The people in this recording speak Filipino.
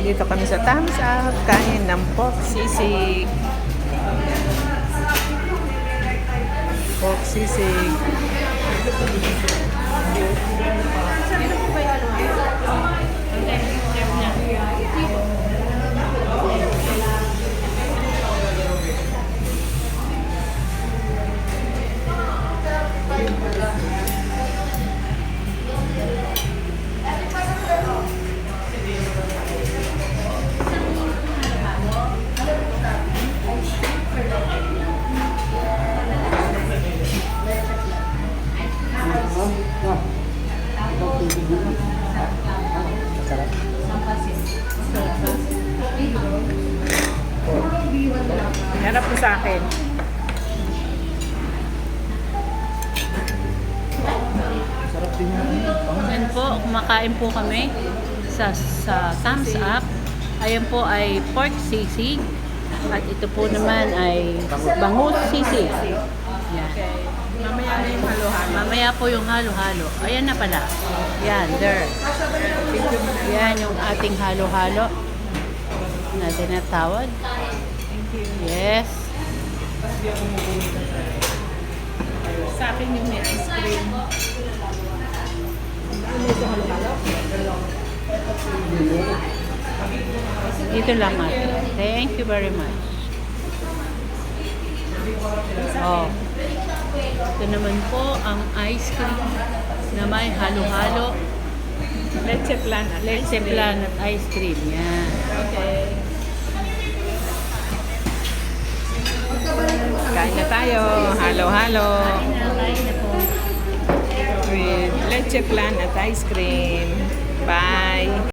Dito kami sa Thumbs Up, kain ng pork sisig. Pork sisig. Harap mo sa akin. Ayan po, kumakain po kami sa Thumbs Up. Ayan po ay pork sisig. At ito po naman ay bangus sisig. Yan. Mamaya na yung halo-halo. Mamaya po yung halo-halo. Ayan na pala. Yan, there. Yan yung ating halo-halo na tinatawag. Yes. Sa akin yung may ice cream. Dito lang ate. Thank you very much. Oh. Ito naman po ang ice cream na may halo-halo. Leche plan at Leche plan at ice cream. Yan. Okay. Kain na tayo. Halo-halo. Kain na po. With leche plan at ice cream. Bye.